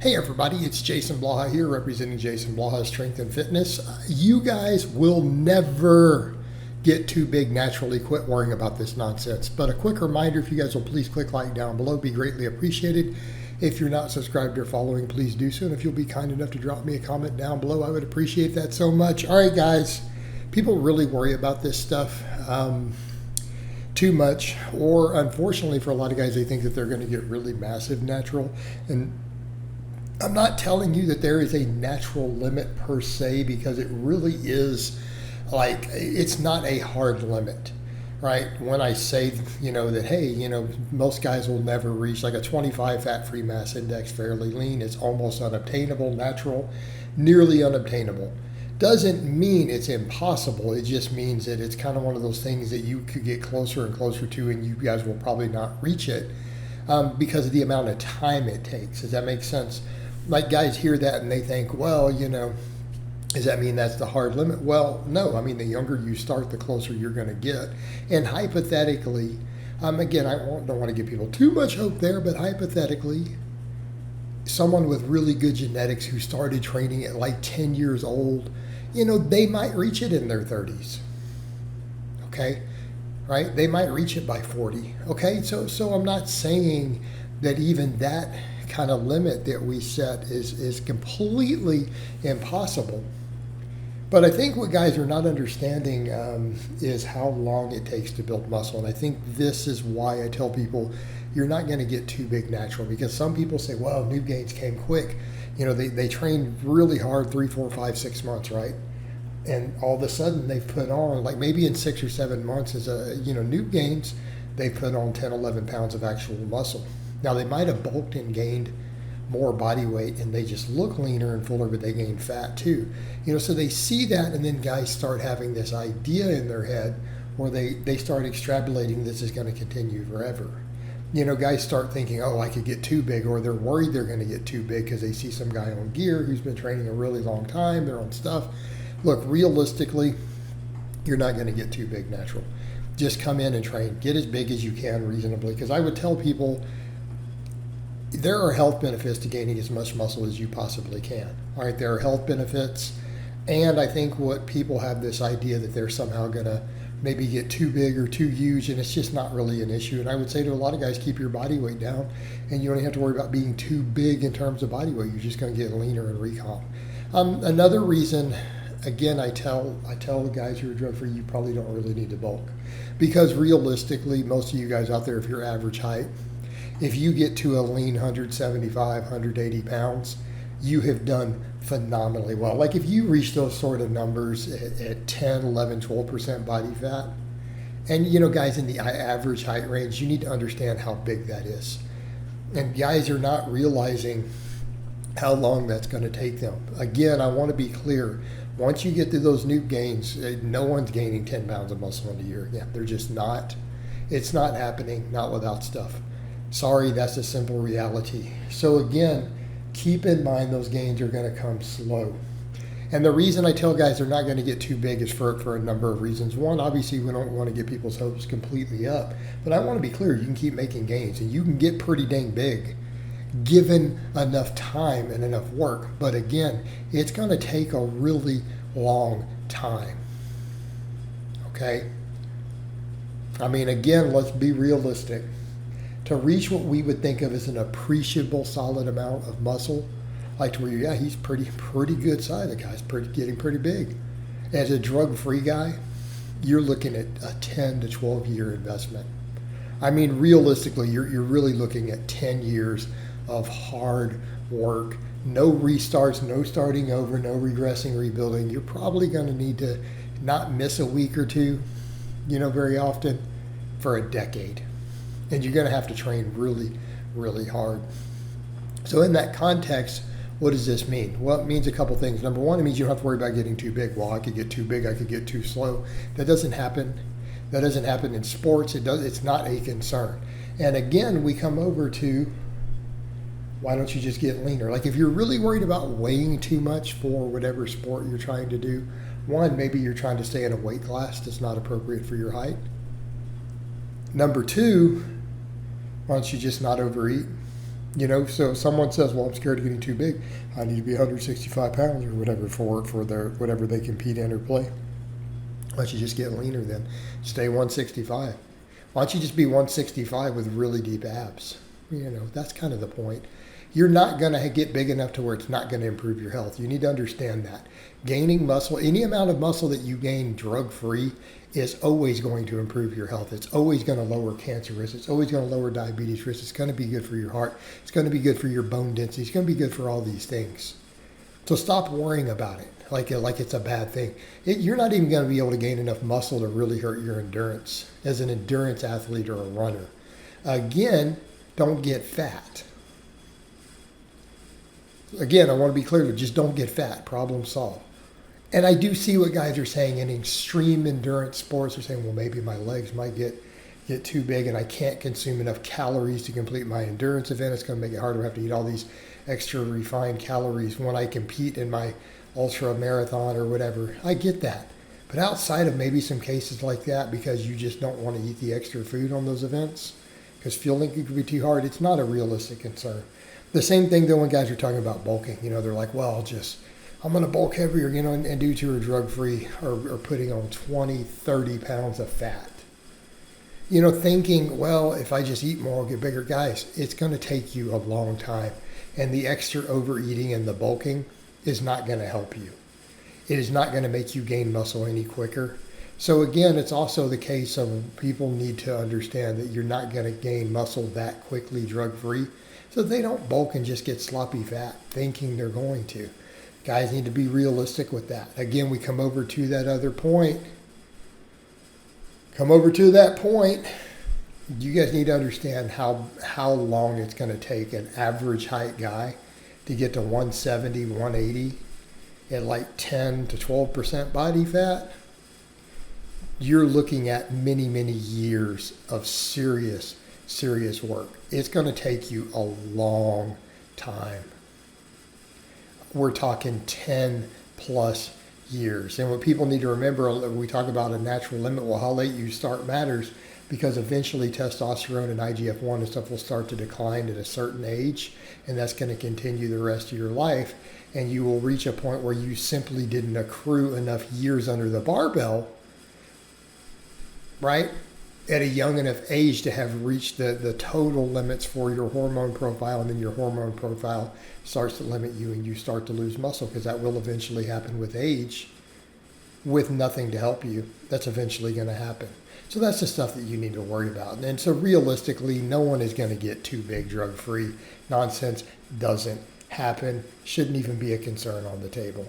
Hey everybody, it's Jason Blaha here representing Jason Blaha Strength and Fitness. You guys will never get too big naturally. Quit worrying about this nonsense. But a quick reminder, if you guys will please click like down below, be greatly appreciated. If you're not subscribed or following, please do so. And if you'll be kind enough to drop me a comment down below, I would appreciate that so much. All right, guys, people really worry about this stuff too much, or unfortunately for a lot of guys, they think that they're going to get really massive natural. And I'm not telling you that there is a natural limit per se, because it really is like, it's not a hard limit, right? When I say, that, hey, most guys will never reach like a 25 fat-free mass index fairly lean. It's almost unobtainable, natural, nearly unobtainable. Doesn't mean it's impossible. It just means that it's kind of one of those things that you could get closer and closer to, and you guys will probably not reach it because of the amount of time it takes. Does that make sense? Like, guys hear that and they think, well, does that mean that's the hard limit? Well, no. I mean, the younger you start, the closer you're going to get. And hypothetically, again, I don't want to give people too much hope there, but hypothetically, someone with really good genetics who started training at like 10 years old, they might reach it in their 30s. Okay? Right? They might reach it by 40. Okay? So I'm not saying that even that kind of limit that we set is completely impossible. But I think what guys are not understanding is how long it takes to build muscle. And I think this is why I tell people you're not going to get too big natural, because some people say, well, new gains came quick. They train really hard 3, 4, 5, 6 months, right? And all of a sudden they've put on, like maybe in 6 or 7 months as new gains, they put on 10, 11 pounds of actual muscle. Now, they might have bulked and gained more body weight and they just look leaner and fuller, but they gain fat too. So they see that, and then guys start having this idea in their head where they start extrapolating this is going to continue forever. Guys start thinking, oh, I could get too big, or they're worried they're going to get too big because they see some guy on gear who's been training a really long time, they're on stuff. Look, realistically, you're not going to get too big natural. Just come in and train. Get as big as you can reasonably, because I would tell people, there are health benefits to gaining as much muscle as you possibly can. All right, there are health benefits. And I think what people have this idea that they're somehow going to maybe get too big or too huge, and it's just not really an issue. And I would say to a lot of guys, keep your body weight down, and you don't have to worry about being too big in terms of body weight. You're just going to get leaner and recomp. Another reason, again, I tell the guys who are drug-free, you probably don't really need to bulk. Because realistically, most of you guys out there, if you're average height, if you get to a lean 175, 180 pounds, you have done phenomenally well. Like if you reach those sort of numbers at 10, 11, 12% body fat, and guys in the average height range, you need to understand how big that is. And guys are not realizing how long that's going to take them. Again, I want to be clear. Once you get to those new gains, no one's gaining 10 pounds of muscle in a year. Yeah, they're just not. It's not happening, not without stuff. Sorry, that's a simple reality. So again, keep in mind those gains are going to come slow. And the reason I tell guys they're not going to get too big is for a number of reasons. One, obviously we don't want to get people's hopes completely up. But I want to be clear, you can keep making gains and you can get pretty dang big given enough time and enough work. But again, it's going to take a really long time. Okay? I mean, again, let's be realistic. To reach what we would think of as an appreciable solid amount of muscle, like to where he's pretty good size, the guy's getting pretty big. As a drug-free guy, you're looking at a 10 to 12 year investment. I mean, realistically, you're really looking at 10 years of hard work, no restarts, no starting over, no regressing, rebuilding. You're probably going to need to not miss a week or two, very often for a decade. And you're going to have to train really, really hard. So in that context, what does this mean? Well, it means a couple things. Number one, it means you don't have to worry about getting too big. Well, I could get too big, I could get too slow. That doesn't happen. That doesn't happen in sports. It's not a concern. And again, we come over to, why don't you just get leaner? Like if you're really worried about weighing too much for whatever sport you're trying to do, one, maybe you're trying to stay in a weight class that's not appropriate for your height. Number two, why don't you just not overeat? So if someone says, well, I'm scared of getting too big. I need to be 165 pounds or whatever for their whatever they compete in or play. Why don't you just get leaner then? Stay 165. Why don't you just be 165 with really deep abs? That's kind of the point. You're not going to get big enough to where it's not going to improve your health. You need to understand that. Gaining muscle, any amount of muscle that you gain drug-free is always going to improve your health. It's always going to lower cancer risk. It's always going to lower diabetes risk. It's going to be good for your heart. It's going to be good for your bone density. It's going to be good for all these things. So stop worrying about it like it's a bad thing. You're not even going to be able to gain enough muscle to really hurt your endurance as an endurance athlete or a runner. Again, don't get fat. Again, I want to be clear, just don't get fat. Problem solved. And I do see what guys are saying in extreme endurance sports. They're saying, well, maybe my legs might get too big and I can't consume enough calories to complete my endurance event. It's going to make it harder. I have to eat all these extra refined calories when I compete in my ultra marathon or whatever. I get that. But outside of maybe some cases like that, because you just don't want to eat the extra food on those events, because fueling could be too hard, it's not a realistic concern. The same thing though when guys are talking about bulking, they're like, well, I'm going to bulk heavier, and due to drug-free or putting on 20, 30 pounds of fat. Thinking, well, if I just eat more, I'll get bigger. Guys, it's going to take you a long time. And the extra overeating and the bulking is not going to help you. It is not going to make you gain muscle any quicker. So again, it's also the case of people need to understand that you're not going to gain muscle that quickly drug-free. So they don't bulk and just get sloppy fat thinking they're going to. Guys need to be realistic with that. Again, we come over to that other point. You guys need to understand how long it's going to take an average height guy to get to 170, 180 at like 10 to 12% body fat. You're looking at many, many years of serious work. It's going to take you a long time. We're talking 10 plus years. And what people need to remember, we talk about a natural limit, well, how late you start matters, because eventually testosterone and IGF-1 and stuff will start to decline at a certain age, and that's going to continue the rest of your life. And you will reach a point where you simply didn't accrue enough years under the barbell, right, at a young enough age to have reached the total limits for your hormone profile, and then your hormone profile starts to limit you and you start to lose muscle, because that will eventually happen with age with nothing to help you. That's eventually going to happen. So that's the stuff that you need to worry about. And so realistically, no one is going to get too big drug-free. Nonsense doesn't happen. Shouldn't even be a concern on the table.